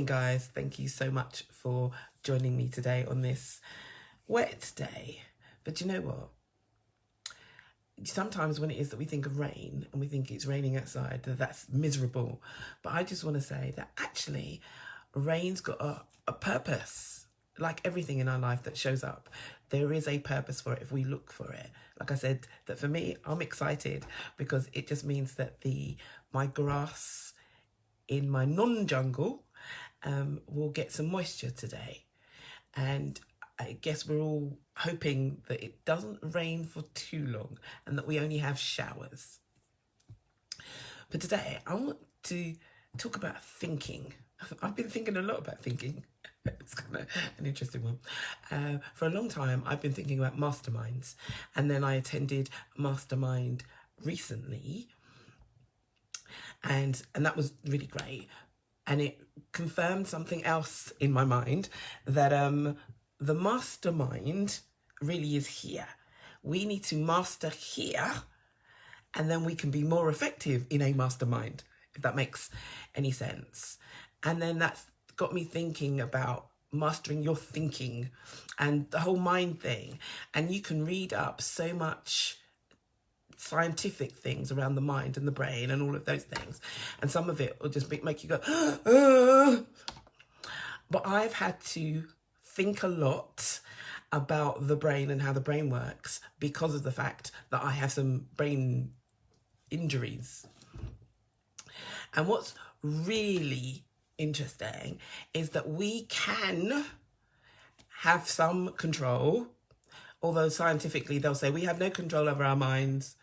morning, guys. Thank you so much for joining me today on this wet day. But you know what? Sometimes when it is that we think of rain and we think it's raining outside, that's miserable. But I just want to say that actually rain's got a purpose. Like everything in our life that shows up, there is a purpose for it if we look for it. Like I said, that for me, I'm excited because it just means that my grass in my non-jungle will get some moisture today. And I guess we're all hoping that it doesn't rain for too long and that we only have showers. But today I want to talk about thinking. I've been thinking a lot about thinking. It's kind of an interesting one. For a long time, I've been thinking about masterminds. And then I attended a mastermind recently. And that was really great. And it confirmed something else in my mind, that the mastermind really is here. We need to master here, and then we can be more effective in a mastermind, if that makes any sense. And then that's got me thinking about mastering your thinking and the whole mind thing. And you can read up so much scientific things around the mind and the brain and all of those things, and some of it will just make you go but I've had to think a lot about the brain and how the brain works because of the fact that I have some brain injuries. And what's really interesting is that we can have some control, although scientifically they'll say we have no control over our minds.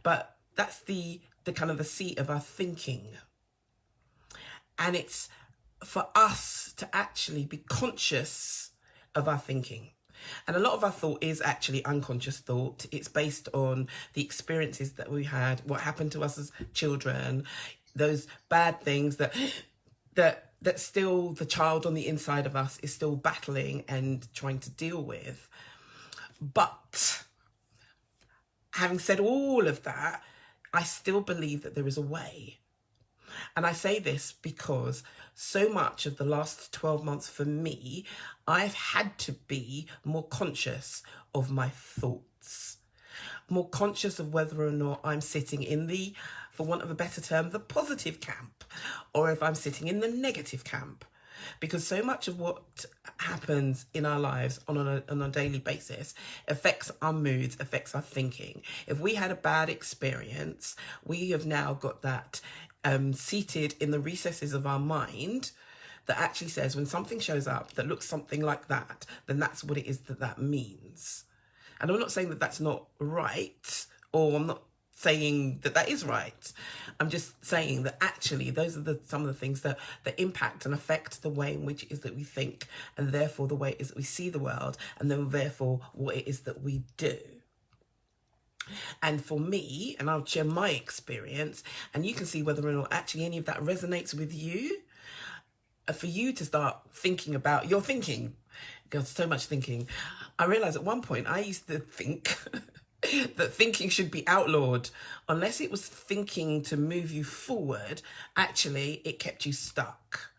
But that's the kind of the seat of our thinking. And it's for us to actually be conscious of our thinking. And a lot of our thought is actually unconscious thought. It's based on the experiences that we had, what happened to us as children, those bad things that still the child on the inside of us is still battling and trying to deal with. But having said all of that, I still believe that there is a way. And I say this because so much of the last 12 months for me, I've had to be more conscious of my thoughts, more conscious of whether or not I'm sitting in the, for want of a better term, the positive camp, or if I'm sitting in the negative camp. Because so much of what happens in our lives on a daily basis affects our moods, affects our thinking. If we had a bad experience, we have now got that seated in the recesses of our mind that actually says when something shows up that looks something like that, then that's what it is that means. And I'm not saying that that's not right, or I'm not saying that is right. I'm just saying that actually those are some of the things that impact and affect the way in which it is that we think, and therefore the way it is that we see the world, and then therefore what it is that we do. And for me, and I'll share my experience, and you can see whether or not actually any of that resonates with you, for you to start thinking about your thinking. There's so much thinking. I realized at one point I used to think that thinking should be outlawed. Unless it was thinking to move you forward, actually it kept you stuck.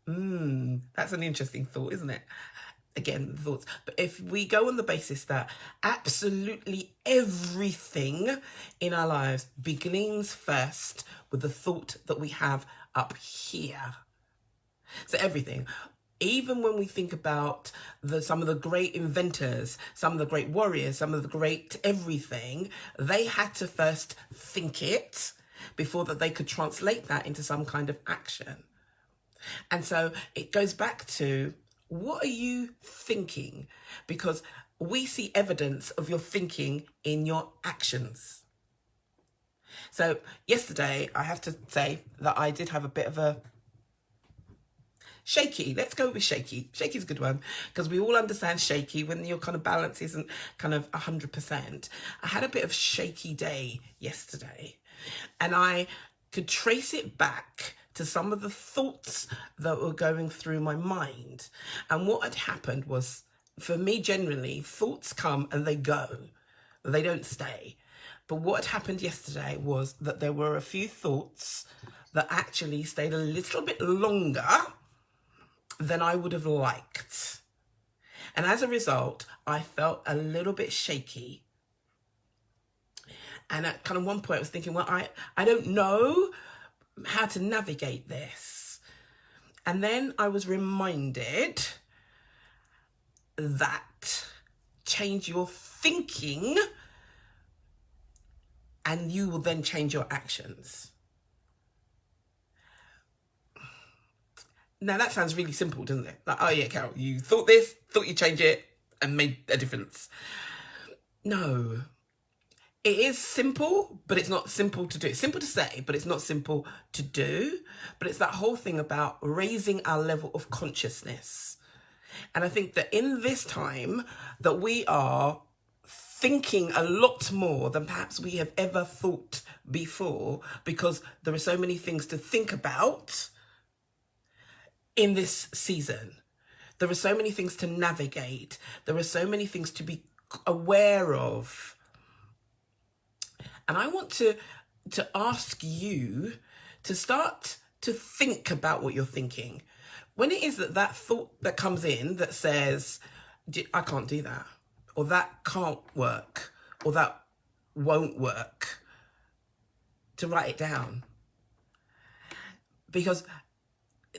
That's an interesting thought, isn't it? Again, thoughts. But if we go on the basis that absolutely everything in our lives begins first with the thought that we have up here. So everything. Even when we think about some of the great inventors, some of the great warriors, some of the great everything, they had to first think it before that they could translate that into some kind of action. And so it goes back to, what are you thinking? Because we see evidence of your thinking in your actions. So yesterday, I have to say that I did have a bit of a shaky. Let's go with shaky. Shaky's a good one, because we all understand shaky when your kind of balance isn't kind of 100%. I had a bit of shaky day yesterday, and I could trace it back to some of the thoughts that were going through my mind. And what had happened was, for me generally, thoughts come and they go. They don't stay. But what had happened yesterday was that there were a few thoughts that actually stayed a little bit longer than I would have liked. And as a result, I felt a little bit shaky. And at kind of one point I was thinking, well, I don't know how to navigate this. And then I was reminded that change your thinking and you will then change your actions. Now that sounds really simple, doesn't it? Like, oh yeah, Carol, you thought this, thought you'd change it and made a difference. No. It is simple, but it's not simple to do. It's simple to say, but it's not simple to do. But it's that whole thing about raising our level of consciousness. And I think that in this time that we are thinking a lot more than perhaps we have ever thought before, because there are so many things to think about in this season. There are so many things to navigate. There are so many things to be aware of. And I want to ask you to start to think about what you're thinking. When it is that thought that comes in that says, I can't do that, or that can't work, or that won't work, to write it down. Because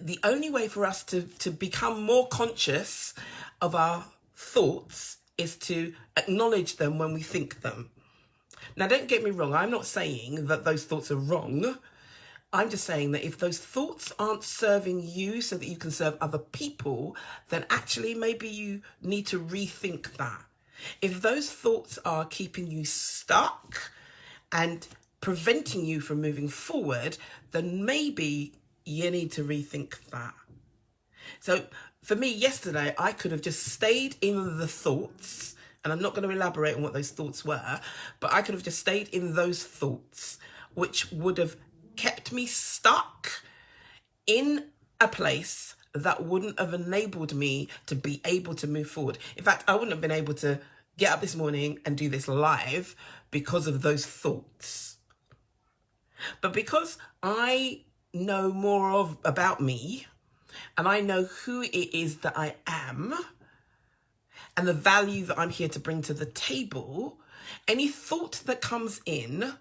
the only way for us to become more conscious of our thoughts is to acknowledge them when we think them. Now, don't get me wrong. I'm not saying that those thoughts are wrong. I'm just saying that if those thoughts aren't serving you so that you can serve other people, then actually maybe you need to rethink that. If those thoughts are keeping you stuck and preventing you from moving forward, then maybe you need to rethink that. So for me, yesterday, I could have just stayed in the thoughts. And I'm not going to elaborate on what those thoughts were, but I could have just stayed in those thoughts, which would have kept me stuck in a place that wouldn't have enabled me to be able to move forward. In fact, I wouldn't have been able to get up this morning and do this live because of those thoughts. But because I know more about me, and I know who it is that I am, and the value that I'm here to bring to the table, any thought that comes in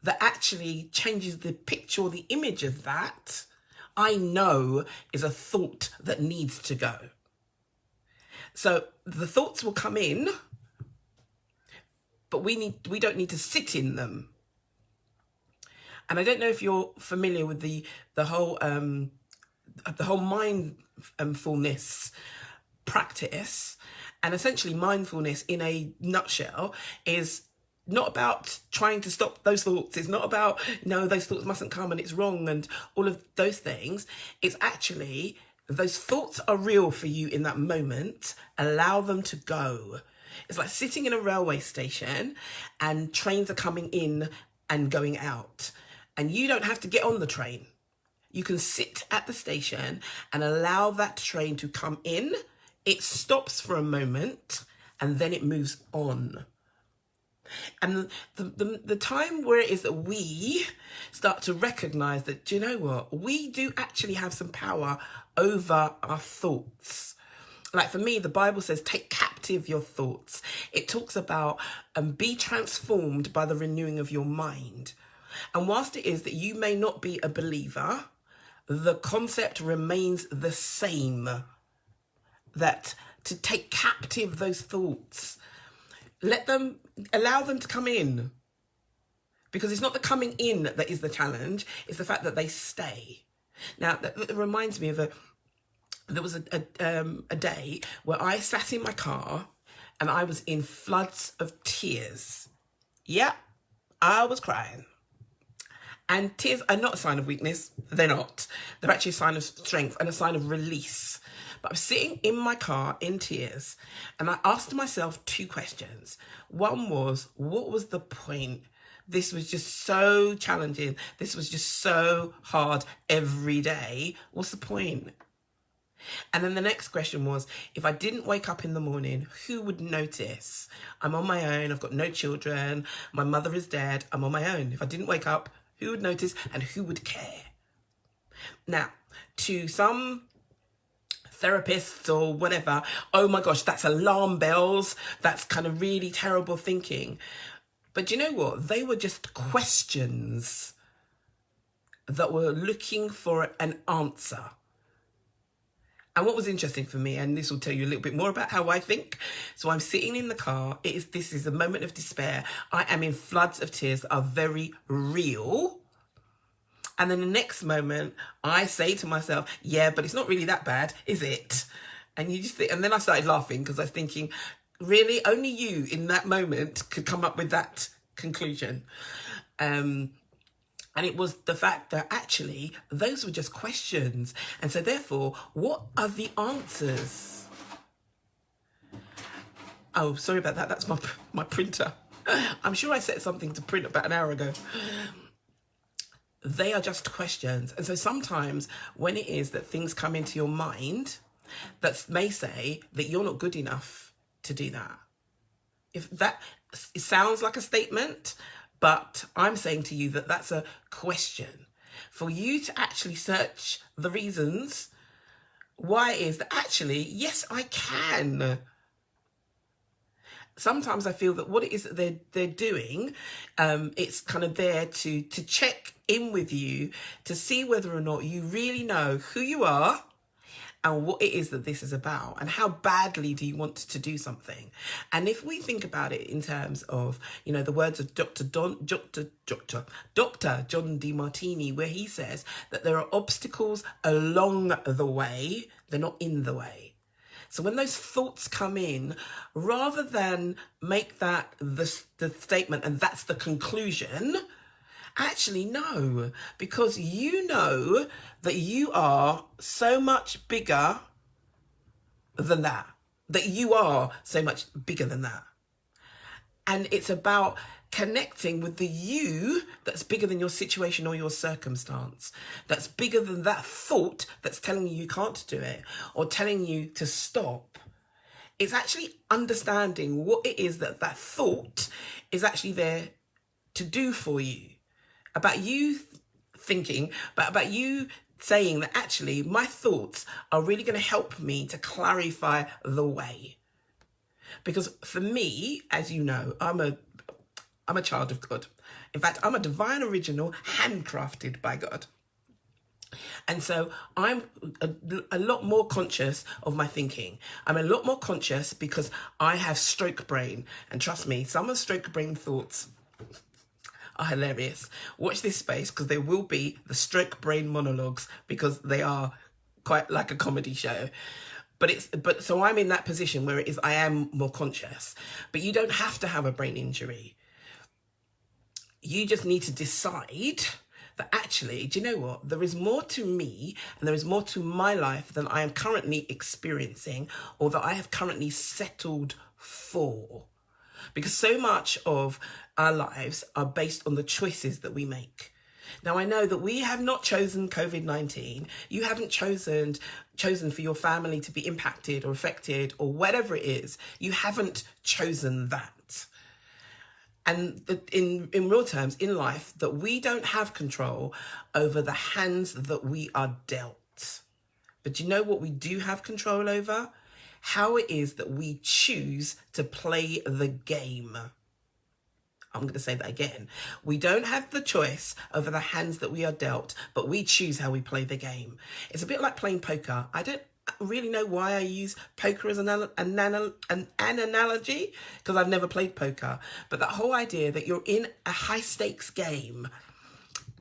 that actually changes the picture or the image of that, I know is a thought that needs to go. So the thoughts will come in, but we don't need to sit in them. And I don't know if you're familiar with the whole mindfulness practice. And essentially mindfulness in a nutshell is not about trying to stop those thoughts. It's not about, no, those thoughts mustn't come and it's wrong and all of those things. It's actually, those thoughts are real for you in that moment. Allow them to go. It's like sitting in a railway station and trains are coming in and going out. And you don't have to get on the train. You can sit at the station and allow that train to come in. It stops for a moment and then it moves on. And the time where it is that we start to recognize that, do you know what? We do actually have some power over our thoughts. Like for me, the Bible says, take captive your thoughts. It talks about be transformed by the renewing of your mind. And whilst it is that you may not be a believer, the concept remains the same. That to take captive those thoughts, allow them to come in. Because it's not the coming in that is the challenge, it's the fact that they stay. Now, that reminds me of there was a day where I sat in my car and I was in floods of tears. Yeah, I was crying. And tears are not a sign of weakness. They're not. They're actually a sign of strength and a sign of release. But I was sitting in my car in tears and I asked myself two questions. One was, what was the point? This was just so challenging. This was just so hard every day. What's the point? And then the next question was, if I didn't wake up in the morning, who would notice? I'm on my own. I've got no children. My mother is dead. I'm on my own. If I didn't wake up, who would notice and who would care? Now, to some therapists or whatever, oh my gosh, that's alarm bells, that's kind of really terrible thinking. But you know what? They were just questions that were looking for an answer. And what was interesting for me, and this will tell you a little bit more about how I think. So I'm sitting in the car. This is a moment of despair. I am in floods of tears that are very real. And then the next moment, I say to myself, yeah, but it's not really that bad, is it? And you just think, and then I started laughing because I was thinking, really, only you in that moment could come up with that conclusion. And it was the fact that actually those were just questions. And so therefore, what are the answers? Oh, sorry about that. That's my printer. I'm sure I set something to print about an hour ago. They are just questions. And so sometimes when it is that things come into your mind that may say that you're not good enough to do that. If that it sounds like a statement, but I'm saying to you that that's a question for you to actually search the reasons why it is that actually, yes, I can. Sometimes I feel that what it is that they're doing, it's kind of there to check in with you to see whether or not you really know who you are and what it is that this is about, and how badly do you want to do something. And if we think about it in terms of, you know, the words of Dr. John Demartini, where he says that there are obstacles along the way, they're not in the way. So when those thoughts come in, rather than make that the statement and that's the conclusion, actually, no, because you know that you are so much bigger than that, that you are so much bigger than that. And it's about connecting with the you that's bigger than your situation or your circumstance, that's bigger than that thought that's telling you can't do it or telling you to stop. It's actually understanding what it is that that thought is actually there to do for you. About you thinking, but about you saying that actually my thoughts are really going to help me to clarify the way. Because for me, as you know, I'm a child of God. In fact, I'm a divine original handcrafted by God. And so I'm a lot more conscious of my thinking. I'm a lot more conscious because I have stroke brain. And trust me, some of stroke brain thoughts are hilarious. Watch this space because there will be the stroke brain monologues because they are quite like a comedy show. But so I'm in that position where it is I am more conscious. But you don't have to have a brain injury. You just need to decide that actually, do you know what? There is more to me and there is more to my life than I am currently experiencing or that I have currently settled for. Because so much of our lives are based on the choices that we make. Now, I know that we have not chosen COVID-19. You haven't chosen for your family to be impacted or affected or whatever it is. You haven't chosen that. And in real terms, in life, that we don't have control over the hands that we are dealt. But you know what we do have control over? How it is that we choose to play the game. I'm going to say that again. We don't have the choice over the hands that we are dealt, but we choose how we play the game. It's a bit like playing poker. I don't really know why I use poker as an analogy, because I've never played poker. But that whole idea that you're in a high stakes game,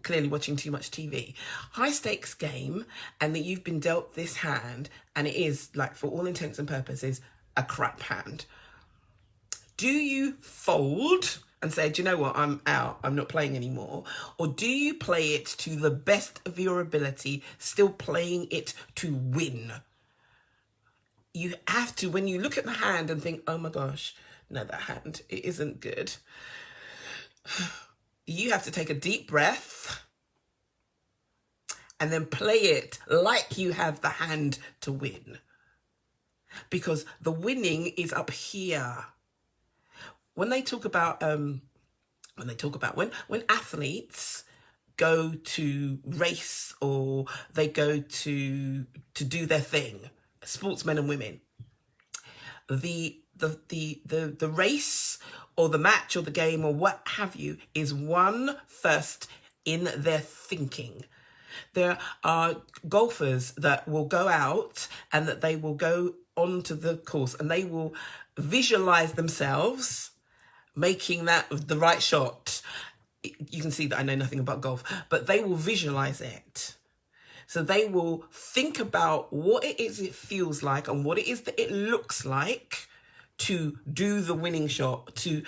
clearly watching too much TV, high stakes game, and that you've been dealt this hand, and it is, like, for all intents and purposes, a crap hand. Do you fold and say, do you know what, I'm out, I'm not playing anymore? Or do you play it to the best of your ability, still playing it to win? You have to, when you look at the hand and think, oh my gosh, no, that hand, it isn't good. You have to take a deep breath and then play it like you have the hand to win. Because the winning is up here. When they talk about, when athletes go to race or they go to do their thing, sportsmen and women. The race or the match or the game or what have you is won first in their thinking. There are golfers that will go out and that they will go onto the course and they will visualize themselves making that the right shot. You can see that I know nothing about golf, but they will visualize it. So they will think about what it is it feels like and what it is that it looks like to do the winning shot, to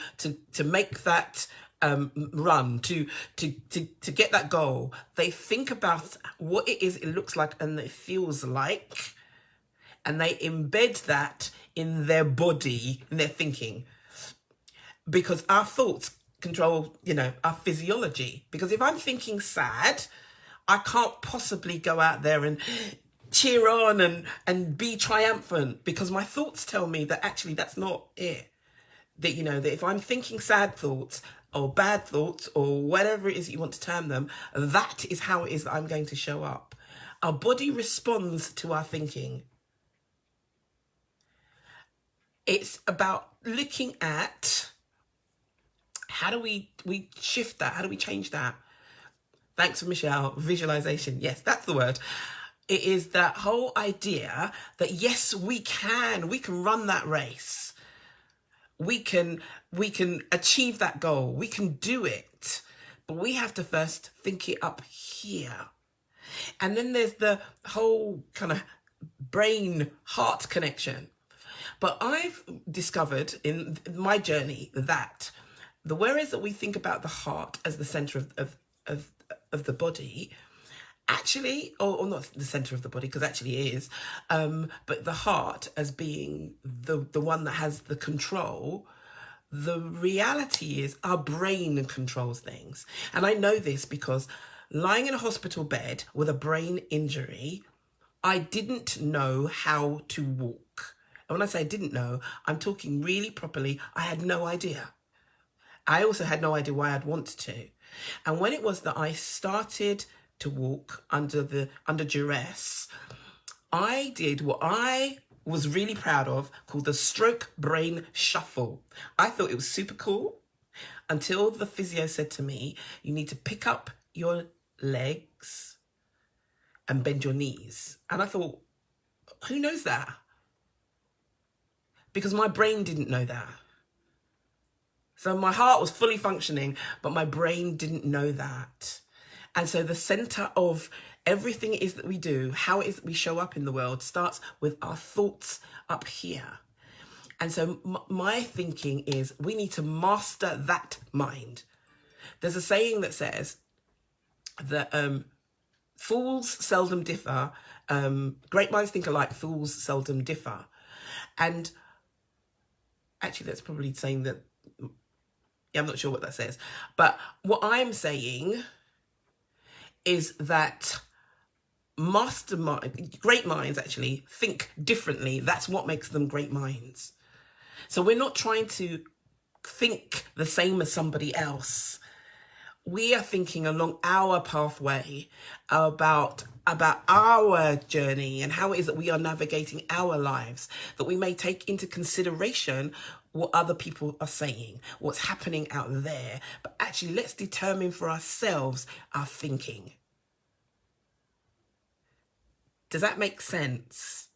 make that run, to get that goal. They think about what it is it looks like and it feels like, and they embed that in their body, in their thinking. Because our thoughts control, our physiology. Because if I'm thinking sad, I can't possibly go out there and cheer on and be triumphant, because my thoughts tell me that actually that's not it. That, that if I'm thinking sad thoughts or bad thoughts or whatever it is you want to term them, that is how it is that I'm going to show up. Our body responds to our thinking. It's about looking at how do we shift that? How do we change that? Thanks for Michelle. Visualization. Yes, that's the word. It is that whole idea that yes, we can run that race. We can achieve that goal. We can do it. But we have to first think it up here. And then there's the whole kind of brain-heart connection. But I've discovered in my journey that the whereas that we think about the heart as the center of the body, actually, or not the center of the body, because actually it is, but the heart as being the one that has the control, the reality is our brain controls things. And I know this because lying in a hospital bed with a brain injury, I didn't know how to walk. And when I say I didn't know, I'm talking really properly. I had no idea. I also had no idea why I'd want to. And when it was that I started to walk under duress, I did what I was really proud of, called the stroke brain shuffle. I thought it was super cool until the physio said to me, you need to pick up your legs and bend your knees. And I thought, who knows that? Because my brain didn't know that. So my heart was fully functioning, but my brain didn't know that. And so the center of everything it is that we do, how it is that we show up in the world, starts with our thoughts up here. And so my thinking is we need to master that mind. There's a saying that says that fools seldom differ. Great minds think alike, fools seldom differ. And actually, that's probably saying that, I'm not sure what that says. But what I'm saying is that great minds actually think differently. That's what makes them great minds. So we're not trying to think the same as somebody else. We are thinking along our pathway about our journey and how it is that we are navigating our lives, that we may take into consideration what other people are saying, what's happening out there. But actually, let's determine for ourselves our thinking. Does that make sense?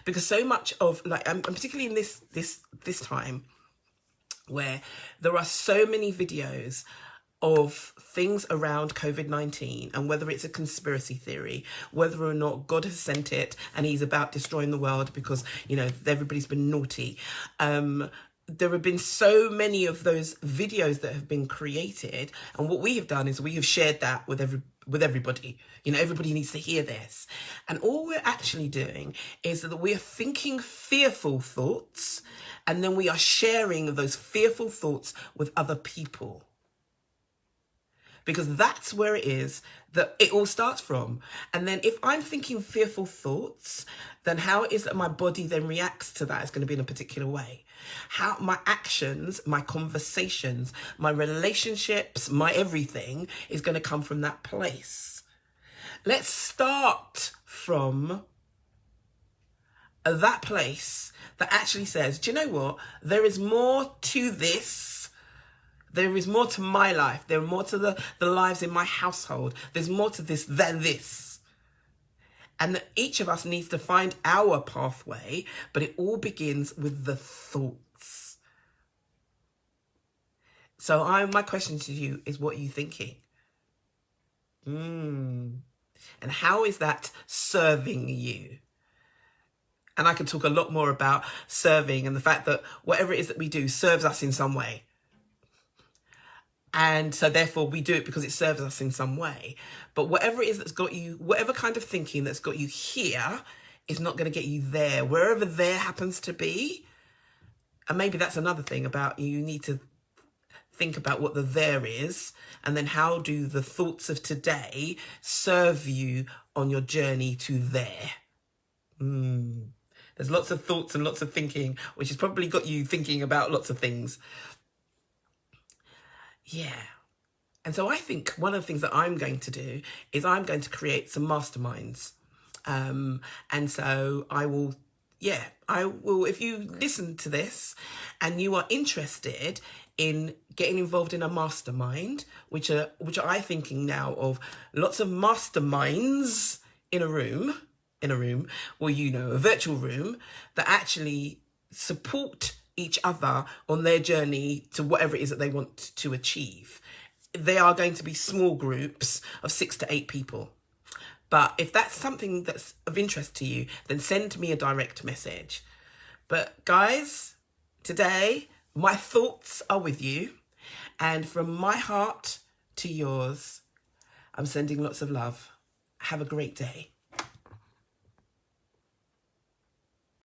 Because so much of, I'm particularly in this time where there are so many videos of things around COVID-19 and whether it's a conspiracy theory, whether or not God has sent it and he's about destroying the world because, everybody's been naughty. There have been so many of those videos that have been created. And what we have done is we have shared that with everybody. Everybody needs to hear this. And all we're actually doing is that we are thinking fearful thoughts and then we are sharing those fearful thoughts with other people. Because that's where it is that it all starts from. And then if I'm thinking fearful thoughts, then how it is that my body then reacts to that is going to be in a particular way. How my actions, my conversations, my relationships, my everything is going to come from that place. Let's start from that place that actually says, do you know what? There is more to this. There is more to my life. There are more to the lives in my household. There's more to this than this. And that each of us needs to find our pathway, but it all begins with the thoughts. So my question to you is, what are you thinking? And how is that serving you? And I could talk a lot more about serving and the fact that whatever it is that we do serves us in some way. And so therefore we do it because it serves us in some way. But whatever it is that's got you, whatever kind of thinking that's got you here is not going to get you there, wherever there happens to be. And maybe that's another thing about you need to think about what the there is, and then how do the thoughts of today serve you on your journey to there. There's lots of thoughts and lots of thinking, which has probably got you thinking about lots of things. Yeah. And so I think one of the things that I'm going to do is I'm going to create some masterminds. And so I will, if you listen to this and you are interested in getting involved in a mastermind, which I thinking now of lots of masterminds in a room, or, a virtual room that actually support each other on their journey to whatever it is that they want to achieve. They are going to be small groups of 6 to 8 people. But if that's something that's of interest to you, then send me a direct message. But guys, today, my thoughts are with you. And from my heart to yours, I'm sending lots of love. Have a great day.